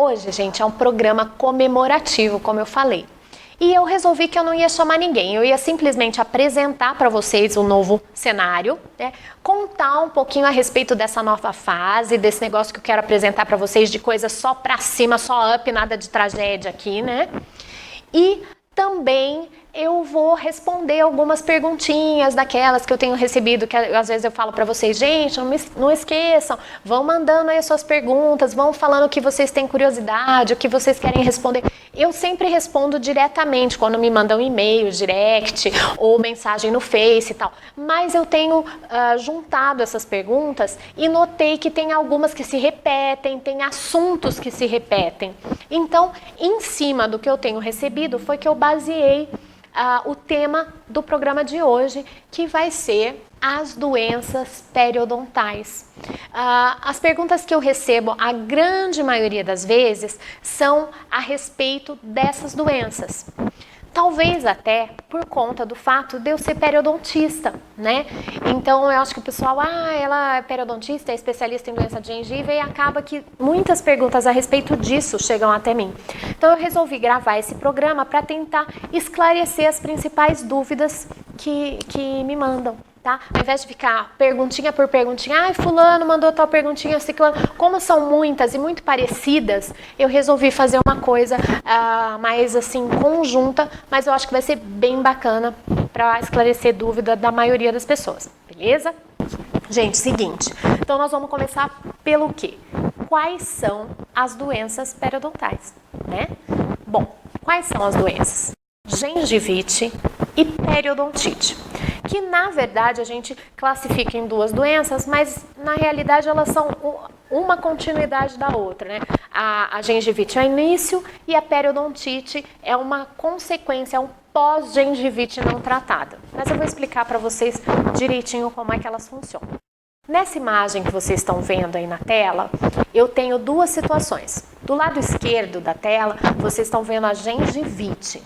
Hoje, gente, é um programa comemorativo, como eu falei. E eu resolvi que eu não ia chamar ninguém, eu ia simplesmente apresentar para vocês o novo cenário, né? Contar um pouquinho a respeito dessa nova fase, desse negócio que eu quero apresentar para vocês de coisa só pra cima, só up, nada de tragédia aqui, né? E também eu vou responder algumas perguntinhas daquelas que eu tenho recebido, que às vezes eu falo para vocês, gente, não esqueçam, vão mandando aí as suas perguntas, vão falando o que vocês têm curiosidade, o que vocês querem responder. Eu sempre respondo diretamente quando me mandam e-mail, direct ou mensagem no Face e tal. Mas eu tenho juntado essas perguntas e notei que tem algumas que se repetem, tem assuntos que se repetem. Então, em cima do que eu tenho recebido, foi que eu baseei o tema do programa de hoje, que vai ser as doenças periodontais. As perguntas que eu recebo, a grande maioria das vezes, são a respeito dessas doenças. Talvez até por conta do fato de eu ser periodontista, né? Então eu acho que o pessoal, ela é periodontista, é especialista em doença de gengiva e acaba que muitas perguntas a respeito disso chegam até mim. Então eu resolvi gravar esse programa para tentar esclarecer as principais dúvidas que me mandam. Tá? Ao invés de ficar perguntinha por perguntinha, fulano mandou tal perguntinha, ciclano, como são muitas e muito parecidas, eu resolvi fazer uma coisa mais assim conjunta, mas eu acho que vai ser bem bacana para esclarecer dúvida da maioria das pessoas, beleza? Gente, seguinte, então nós vamos começar pelo quê? Quais são as doenças periodontais, né? Bom, quais são as doenças? Gengivite e periodontite, que na verdade a gente classifica em duas doenças, mas na realidade elas são uma continuidade da outra, né? A gengivite é o início e a periodontite é uma consequência, é um pós-gengivite não tratada. Mas eu vou explicar para vocês direitinho como é que elas funcionam. Nessa imagem que vocês estão vendo aí na tela, eu tenho duas situações. Do lado esquerdo da tela, vocês estão vendo a gengivite.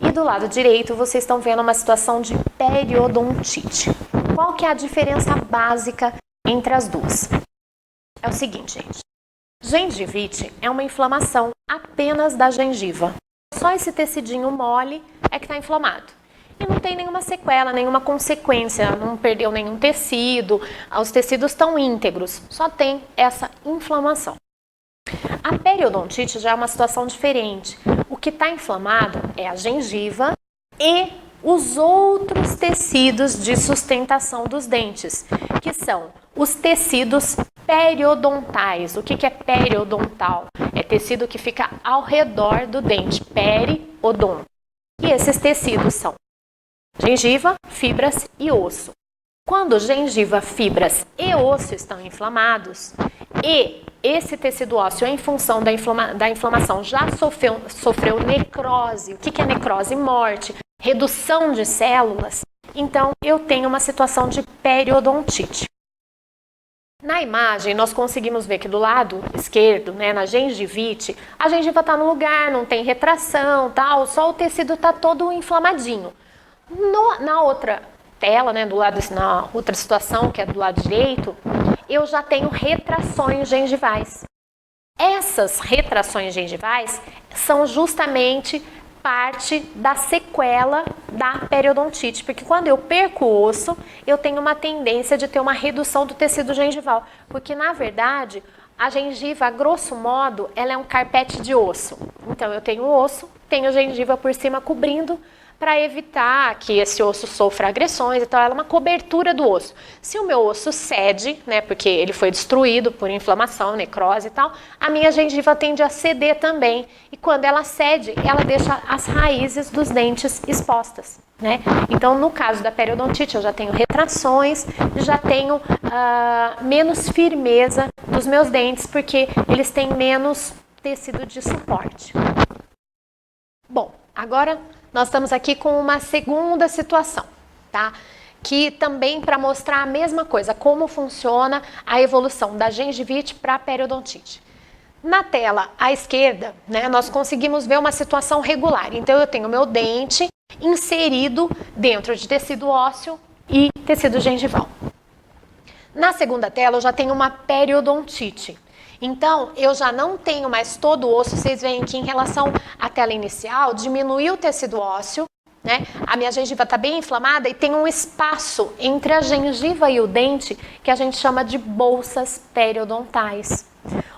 E do lado direito, vocês estão vendo uma situação de periodontite. Qual que é a diferença básica entre as duas? É o seguinte, gente. Gengivite é uma inflamação apenas da gengiva. Só esse tecidinho mole é que está inflamado. E não tem nenhuma sequela, nenhuma consequência, não perdeu nenhum tecido, os tecidos estão íntegros, só tem essa inflamação. A periodontite já é uma situação diferente. O que está inflamado é a gengiva e os outros tecidos de sustentação dos dentes, que são os tecidos periodontais. O que é periodontal? É tecido que fica ao redor do dente, periodonto. E esses tecidos são gengiva, fibras e osso. Quando gengiva, fibras e osso estão inflamados e esse tecido ósseo, em função da inflamação, já sofreu necrose. O que é necrose? Morte, redução de células. Então, eu tenho uma situação de periodontite. Na imagem, nós conseguimos ver que do lado esquerdo, né, na gengivite, a gengiva está no lugar, não tem retração, tal, só o tecido está todo inflamadinho. Na outra tela, né, na outra situação, que é do lado direito, eu já tenho retrações gengivais. Essas retrações gengivais são justamente parte da sequela da periodontite, porque quando eu perco o osso, eu tenho uma tendência de ter uma redução do tecido gengival, porque na verdade a gengiva, a grosso modo, ela é um carpete de osso. Então eu tenho o osso, tenho gengiva por cima cobrindo, para evitar que esse osso sofra agressões e tal, ela é uma cobertura do osso. Se o meu osso cede, né, porque ele foi destruído por inflamação, necrose e tal, a minha gengiva tende a ceder também. E quando ela cede, ela deixa as raízes dos dentes expostas, né? Então, no caso da periodontite, eu já tenho retrações, já tenho menos firmeza dos meus dentes, porque eles têm menos tecido de suporte. Bom, agora nós estamos aqui com uma segunda situação, tá? Que também para mostrar a mesma coisa, como funciona a evolução da gengivite para a periodontite. Na tela à esquerda, né, nós conseguimos ver uma situação regular. Então eu tenho meu dente inserido dentro de tecido ósseo e tecido gengival. Na segunda tela eu já tenho uma periodontite. Então, eu já não tenho mais todo o osso. Vocês veem que em relação à tela inicial, diminuiu o tecido ósseo, né? A minha gengiva está bem inflamada e tem um espaço entre a gengiva e o dente que a gente chama de bolsas periodontais.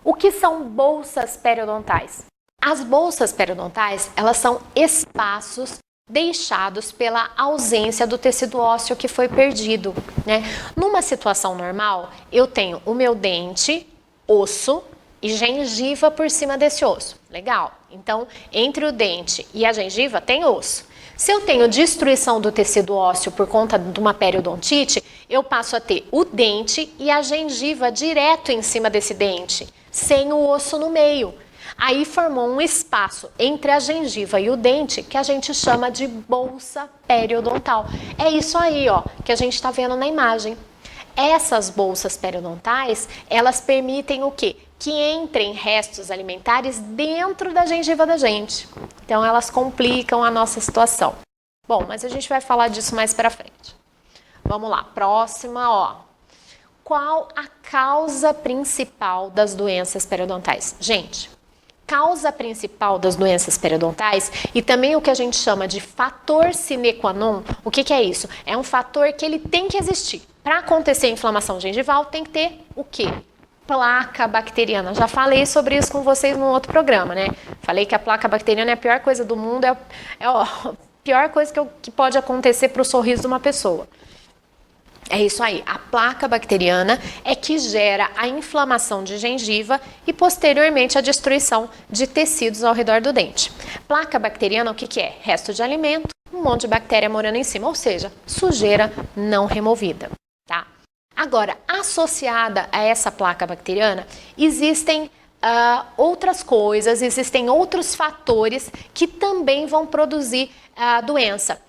O que são bolsas periodontais? As bolsas periodontais, elas são espaços deixados pela ausência do tecido ósseo que foi perdido, né? Numa situação normal, eu tenho o meu dente, osso e gengiva por cima desse osso. Legal. Então, entre o dente e a gengiva tem osso. Se eu tenho destruição do tecido ósseo por conta de uma periodontite, eu passo a ter o dente e a gengiva direto em cima desse dente, sem o osso no meio. Aí formou um espaço entre a gengiva e o dente que a gente chama de bolsa periodontal. É isso aí, ó, que a gente está vendo na imagem. Essas bolsas periodontais, elas permitem o quê? Que entrem restos alimentares dentro da gengiva da gente. Então, elas complicam a nossa situação. Bom, mas a gente vai falar disso mais pra frente. Vamos lá, próxima, ó. Qual a causa principal das doenças periodontais? Gente, causa principal das doenças periodontais e também o que a gente chama de fator sine qua non, o que é isso? É um fator que ele tem que existir. Para acontecer inflamação gengival, tem que ter o quê? Placa bacteriana. Já falei sobre isso com vocês no outro programa, né? Falei que a placa bacteriana é a pior coisa do mundo, é a pior coisa que pode acontecer para o sorriso de uma pessoa. É isso aí, a placa bacteriana é que gera a inflamação de gengiva e posteriormente a destruição de tecidos ao redor do dente. Placa bacteriana, o que é? Resto de alimento, um monte de bactéria morando em cima, ou seja, sujeira não removida, tá? Agora, associada a essa placa bacteriana, existem outras coisas, existem outros fatores que também vão produzir a doença.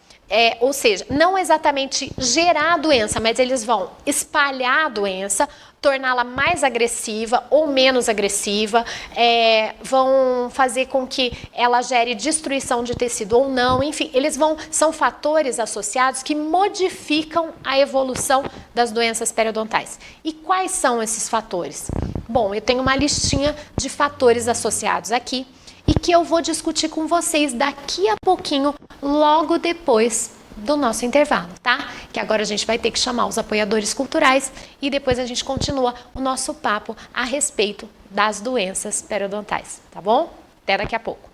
Ou seja, não exatamente gerar a doença, mas eles vão espalhar a doença, torná-la mais agressiva ou menos agressiva, vão fazer com que ela gere destruição de tecido ou não, enfim, são fatores associados que modificam a evolução das doenças periodontais. E quais são esses fatores? Bom, eu tenho uma listinha de fatores associados aqui, e que eu vou discutir com vocês daqui a pouquinho, logo depois do nosso intervalo, tá? Que agora a gente vai ter que chamar os apoiadores culturais e depois a gente continua o nosso papo a respeito das doenças periodontais, tá bom? Até daqui a pouco.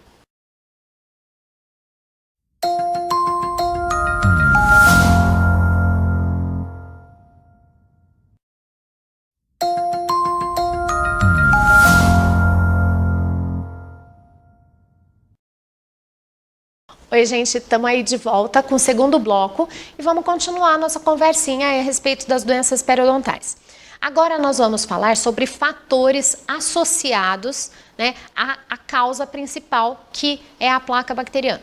Oi, gente, estamos aí de volta com o segundo bloco e vamos continuar a nossa conversinha a respeito das doenças periodontais. Agora nós vamos falar sobre fatores associados, né, à causa principal, que é a placa bacteriana.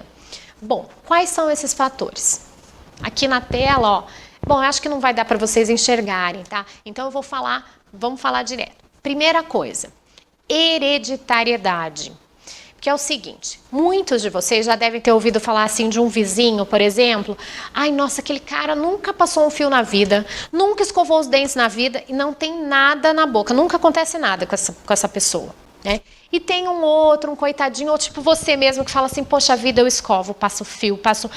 Bom, quais são esses fatores? Aqui na tela, ó, bom, eu acho que não vai dar para vocês enxergarem, tá? Então eu vamos falar direto. Primeira coisa, hereditariedade. Que é o seguinte, muitos de vocês já devem ter ouvido falar assim de um vizinho, por exemplo. Ai, nossa, aquele cara nunca passou um fio na vida, nunca escovou os dentes na vida e não tem nada na boca, nunca acontece nada com essa pessoa, né? E tem um outro, um coitadinho, ou tipo você mesmo que fala assim, poxa vida, eu escovo, passo fio, faço,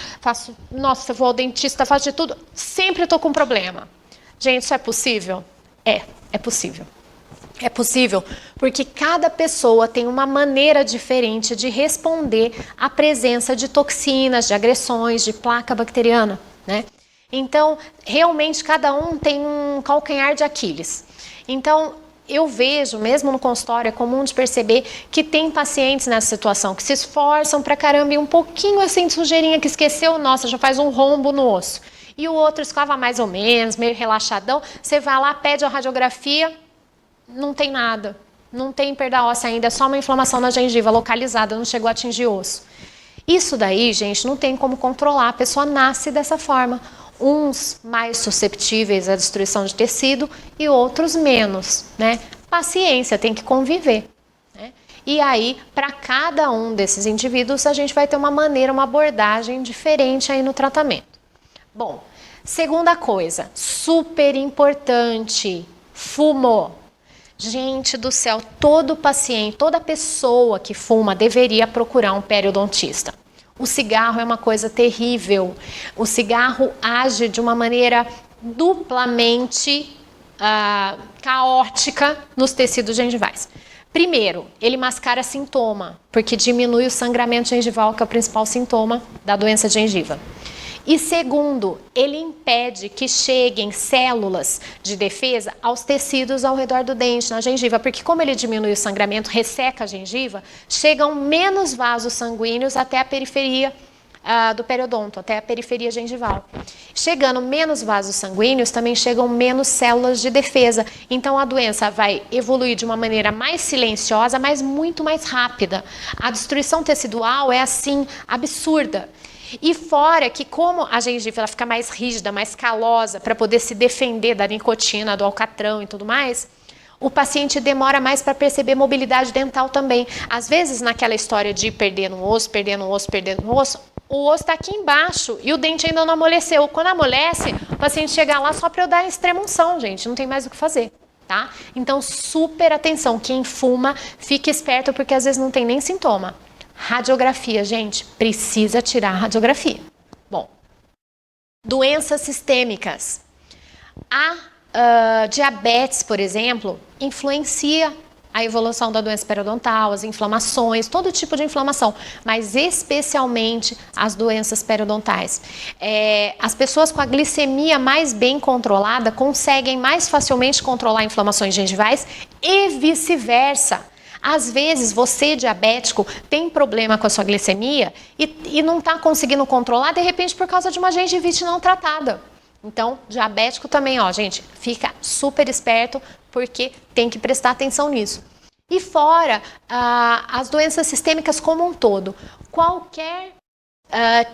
nossa, eu vou ao dentista, faço de tudo, sempre tô com problema. Gente, isso é possível? É possível. É possível porque cada pessoa tem uma maneira diferente de responder à presença de toxinas, de agressões, de placa bacteriana, né? Então, realmente, cada um tem um calcanhar de Aquiles. Então, eu vejo, mesmo no consultório, é comum de perceber que tem pacientes nessa situação que se esforçam pra caramba e um pouquinho assim de sujeirinha que esqueceu, nossa, já faz um rombo no osso. E o outro escova mais ou menos, meio relaxadão, você vai lá, pede a radiografia, não tem nada, não tem perda óssea ainda, é só uma inflamação na gengiva localizada, não chegou a atingir osso. Isso daí, gente, não tem como controlar, a pessoa nasce dessa forma. Uns mais susceptíveis à destruição de tecido e outros menos, né? Paciência, tem que conviver, né? E aí, para cada um desses indivíduos, a gente vai ter uma maneira, uma abordagem diferente aí no tratamento. Bom, segunda coisa, super importante, fumo. Gente do céu, todo paciente, toda pessoa que fuma deveria procurar um periodontista. O cigarro é uma coisa terrível. O cigarro age de uma maneira duplamente caótica nos tecidos gengivais. Primeiro, ele mascara sintoma, porque diminui o sangramento gengival, que é o principal sintoma da doença de gengiva. E segundo, ele impede que cheguem células de defesa aos tecidos ao redor do dente, na gengiva, porque como ele diminui o sangramento, resseca a gengiva, chegam menos vasos sanguíneos até a periferia do periodonto, até a periferia gengival. Chegando menos vasos sanguíneos, também chegam menos células de defesa. Então a doença vai evoluir de uma maneira mais silenciosa, mas muito mais rápida. A destruição tecidual é assim, absurda. E fora que como a gengiva ela fica mais rígida, mais calosa, para poder se defender da nicotina, do alcatrão e tudo mais, o paciente demora mais para perceber mobilidade dental também. Às vezes, naquela história de ir perdendo o osso, o osso está aqui embaixo e o dente ainda não amoleceu. Quando amolece, o paciente chega lá só para eu dar extrema-unção, gente, não tem mais o que fazer, tá? Então, super atenção, quem fuma, fique esperto porque às vezes não tem nem sintoma. Radiografia, gente, precisa tirar a radiografia. Bom, doenças sistêmicas. A diabetes, por exemplo, influencia a evolução da doença periodontal, as inflamações, todo tipo de inflamação, mas especialmente as doenças periodontais. As pessoas com a glicemia mais bem controlada conseguem mais facilmente controlar inflamações gengivais e vice-versa. Às vezes, você, diabético, tem problema com a sua glicemia e não está conseguindo controlar, de repente, por causa de uma gengivite não tratada. Então, diabético também, ó, gente, fica super esperto, porque tem que prestar atenção nisso. E fora, as doenças sistêmicas como um todo, qualquer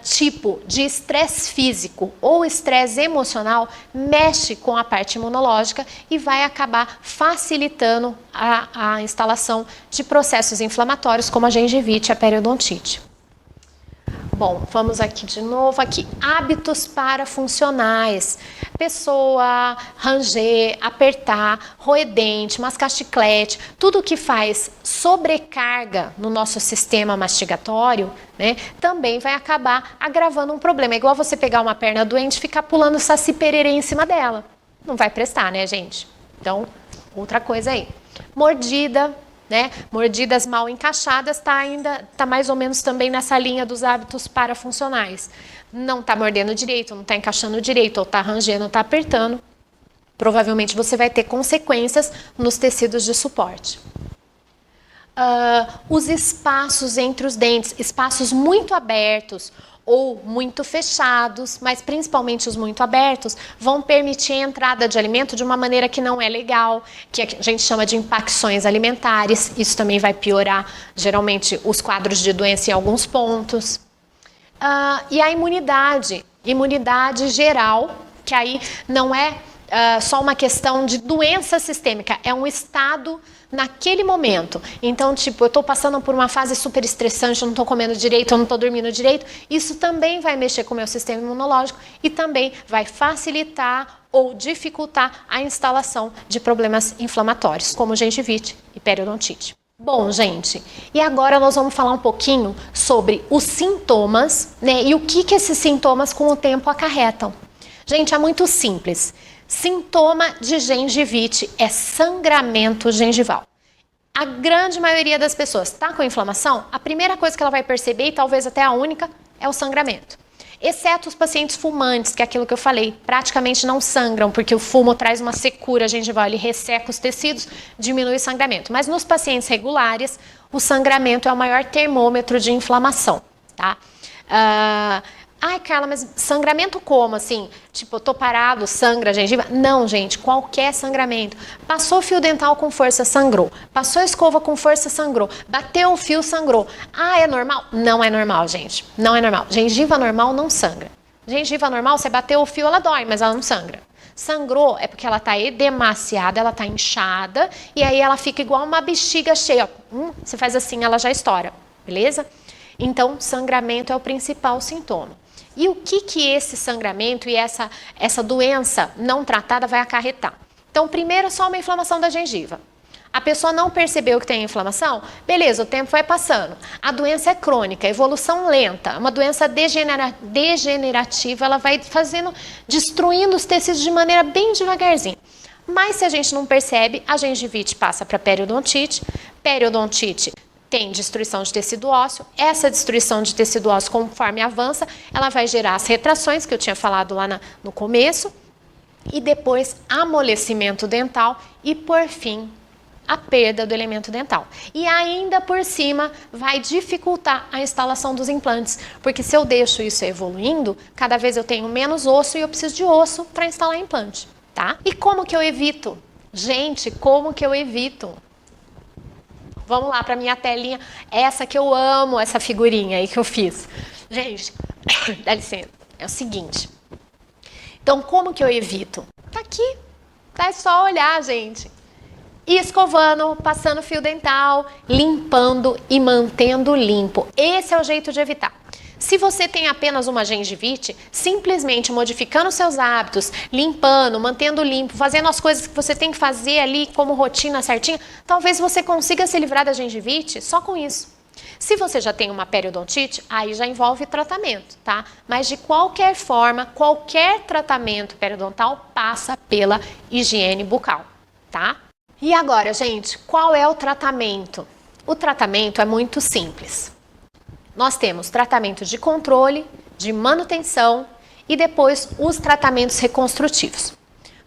tipo de estresse físico ou estresse emocional mexe com a parte imunológica e vai acabar facilitando a instalação de processos inflamatórios como a gengivite e a periodontite. Bom, vamos aqui de novo, hábitos parafuncionais. Pessoa, ranger, apertar, roer dente, mascar chiclete, tudo que faz sobrecarga no nosso sistema mastigatório, né, também vai acabar agravando um problema. É igual você pegar uma perna doente e ficar pulando saci pererê em cima dela. Não vai prestar, né, gente? Então, outra coisa aí. Mordida, né? Mordidas mal encaixadas tá mais ou menos também nessa linha dos hábitos parafuncionais. Não tá mordendo direito, não tá encaixando direito, ou tá rangendo, ou tá apertando. Provavelmente você vai ter consequências nos tecidos de suporte. Os espaços entre os dentes, espaços muito abertos ou muito fechados, mas principalmente os muito abertos, vão permitir a entrada de alimento de uma maneira que não é legal, que a gente chama de impacções alimentares. Isso também vai piorar, geralmente, os quadros de doença em alguns pontos. E a imunidade geral, que aí não é só uma questão de doença sistêmica, é um estado naquele momento. Então, tipo, eu estou passando por uma fase super estressante, eu não estou comendo direito, eu não estou dormindo direito. Isso também vai mexer com o meu sistema imunológico e também vai facilitar ou dificultar a instalação de problemas inflamatórios, como gengivite e periodontite. Bom, gente, e agora nós vamos falar um pouquinho sobre os sintomas, né, e o que esses sintomas com o tempo acarretam. Gente, é muito simples. Sintoma de gengivite é sangramento gengival. A grande maioria das pessoas está com inflamação, a primeira coisa que ela vai perceber, e talvez até a única, é o sangramento. Exceto os pacientes fumantes, que é aquilo que eu falei, praticamente não sangram, porque o fumo traz uma secura gengival, ele resseca os tecidos, diminui o sangramento. Mas nos pacientes regulares, o sangramento é o maior termômetro de inflamação, tá? Ai, Carla, mas sangramento como, assim? Tipo, eu tô parado, sangra a gengiva? Não, gente, qualquer sangramento. Passou fio dental com força, sangrou. Passou escova com força, sangrou. Bateu o fio, sangrou. Ah, é normal? Não é normal, gente. Não é normal. Gengiva normal não sangra. Gengiva normal, você bateu o fio, ela dói, mas ela não sangra. Sangrou é porque ela tá edemaciada, ela tá inchada, e aí ela fica igual uma bexiga cheia. Você faz assim, ela já estoura, beleza? Então, sangramento é o principal sintoma. E o que esse sangramento e essa doença não tratada vai acarretar? Então, primeiro, só uma inflamação da gengiva. A pessoa não percebeu que tem inflamação? Beleza, o tempo vai passando. A doença é crônica, evolução lenta, uma doença degenerativa, ela vai destruindo os tecidos de maneira bem devagarzinho. Mas se a gente não percebe, a gengivite passa para periodontite. Periodontite tem destruição de tecido ósseo. Essa destruição de tecido ósseo, conforme avança, ela vai gerar as retrações, que eu tinha falado lá no começo. E depois, amolecimento dental e, por fim, a perda do elemento dental. E ainda por cima, vai dificultar a instalação dos implantes. Porque se eu deixo isso evoluindo, cada vez eu tenho menos osso e eu preciso de osso para instalar implante. Tá? E como que eu evito? Gente, como que eu evito? Vamos lá para minha telinha. Essa que eu amo, essa figurinha aí que eu fiz. Gente, dá licença. É o seguinte. Então, como que eu evito? Tá aqui. Tá, é só olhar, gente. E escovando, passando fio dental, limpando e mantendo limpo. Esse é o jeito de evitar. Se você tem apenas uma gengivite, simplesmente modificando seus hábitos, limpando, mantendo limpo, fazendo as coisas que você tem que fazer ali como rotina certinha, talvez você consiga se livrar da gengivite só com isso. Se você já tem uma periodontite, aí já envolve tratamento, tá? Mas de qualquer forma, qualquer tratamento periodontal passa pela higiene bucal, tá? E agora, gente, qual é o tratamento? O tratamento é muito simples. Nós temos tratamentos de controle, de manutenção e depois os tratamentos reconstrutivos.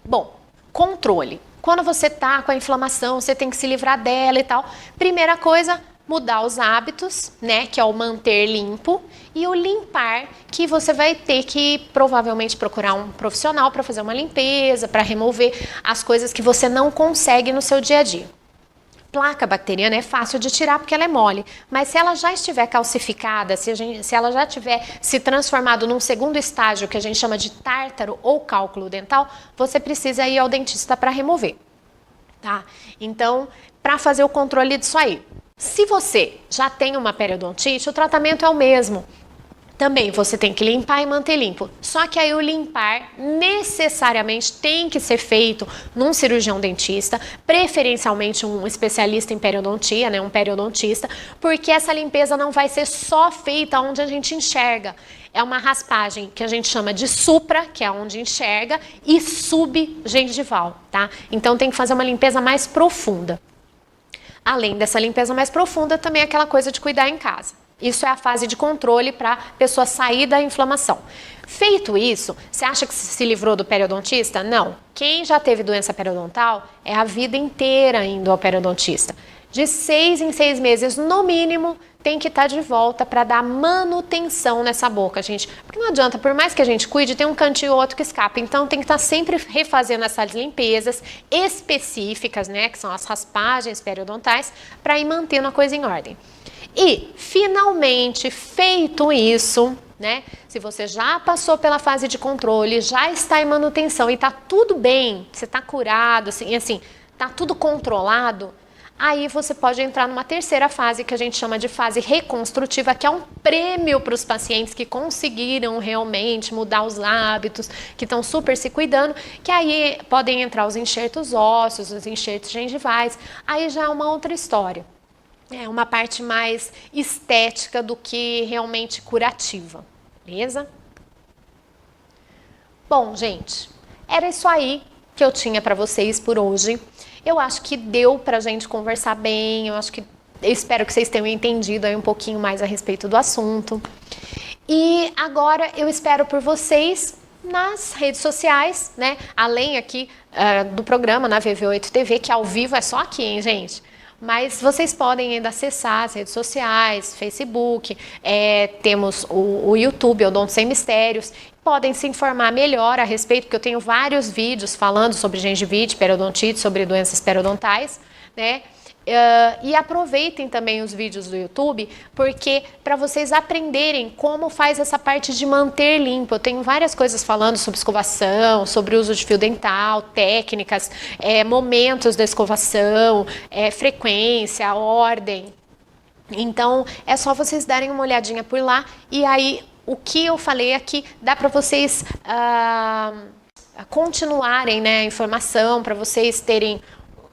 Bom, controle. Quando você tá com a inflamação, você tem que se livrar dela e tal. Primeira coisa, mudar os hábitos, né, que é o manter limpo, e o limpar, que você vai ter que provavelmente procurar um profissional para fazer uma limpeza, para remover as coisas que você não consegue no seu dia a dia. Placa bacteriana é fácil de tirar porque ela é mole, mas se ela já estiver calcificada, se ela já tiver se transformado num segundo estágio que a gente chama de tártaro ou cálculo dental, você precisa ir ao dentista para remover, tá? Então, para fazer o controle disso aí, se você já tem uma periodontite, o tratamento é o mesmo. Também você tem que limpar e manter limpo. Só que aí o limpar necessariamente tem que ser feito num cirurgião dentista, preferencialmente um especialista em periodontia, né, um periodontista, porque essa limpeza não vai ser só feita onde a gente enxerga. É uma raspagem que a gente chama de supra, que é onde enxerga, e subgengival, tá? Então tem que fazer uma limpeza mais profunda. Além dessa limpeza mais profunda, também é aquela coisa de cuidar em casa. Isso é a fase de controle para a pessoa sair da inflamação. Feito isso, você acha que se livrou do periodontista? Não. Quem já teve doença periodontal é a vida inteira indo ao periodontista. De 6 em 6 meses, no mínimo, tem que estar de volta para dar manutenção nessa boca, gente. Porque não adianta, por mais que a gente cuide, tem um cantinho ou outro que escapa. Então, tem que estar sempre refazendo essas limpezas específicas, né? Que são as raspagens periodontais, para ir mantendo a coisa em ordem. E, finalmente, feito isso, né? Se você já passou pela fase de controle, já está em manutenção e está tudo bem, você está curado, assim, está tudo controlado, aí você pode entrar numa terceira fase que a gente chama de fase reconstrutiva, que é um prêmio para os pacientes que conseguiram realmente mudar os hábitos, que estão super se cuidando, que aí podem entrar os enxertos ósseos, os enxertos gengivais, aí já é uma outra história. É uma parte mais estética do que realmente curativa, beleza? Bom, gente, era isso aí que eu tinha para vocês por hoje. Eu acho que deu pra gente conversar bem, eu espero que vocês tenham entendido aí um pouquinho mais a respeito do assunto. E agora eu espero por vocês nas redes sociais, né? Além aqui do programa na VV8 TV, que ao vivo é só aqui, hein, gente? Mas vocês podem ainda acessar as redes sociais, Facebook, temos o YouTube, Odonto Sem Mistérios. Podem se informar melhor a respeito, porque eu tenho vários vídeos falando sobre gengivite, periodontite, sobre doenças periodontais, né? E aproveitem também os vídeos do YouTube, porque para vocês aprenderem como faz essa parte de manter limpo. Eu tenho várias coisas falando sobre escovação, sobre uso de fio dental, técnicas, momentos da escovação, frequência, ordem. Então é só vocês darem uma olhadinha por lá e aí o que eu falei aqui dá para vocês continuarem, né, a informação, para vocês terem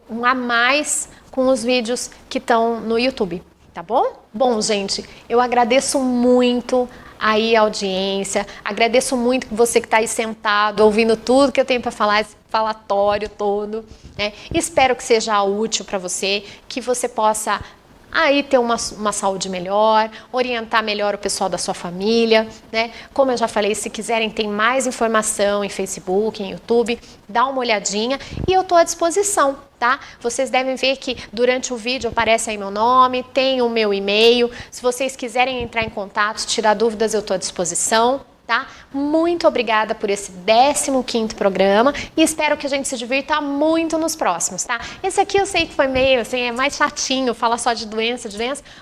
um a mais com os vídeos que estão no YouTube, tá bom? Bom, gente, eu agradeço muito aí a audiência, agradeço muito você que está aí sentado, ouvindo tudo que eu tenho para falar, esse falatório todo, né? Espero que seja útil para você, que você possa aí ter uma saúde melhor, orientar melhor o pessoal da sua família, né? Como eu já falei, se quiserem ter mais informação em Facebook, em YouTube, dá uma olhadinha e eu tô à disposição, tá? Vocês devem ver que durante o vídeo aparece aí meu nome, tem o meu e-mail. Se vocês quiserem entrar em contato, tirar dúvidas, eu tô à disposição. Tá? Muito obrigada por esse 15º programa e espero que a gente se divirta muito nos próximos, tá? Esse aqui eu sei que foi meio, assim, é mais chatinho, fala só de doença,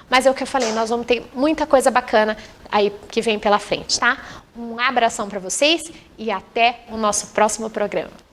mas é o que eu falei, nós vamos ter muita coisa bacana aí que vem pela frente, tá? Um abração para vocês e até o nosso próximo programa.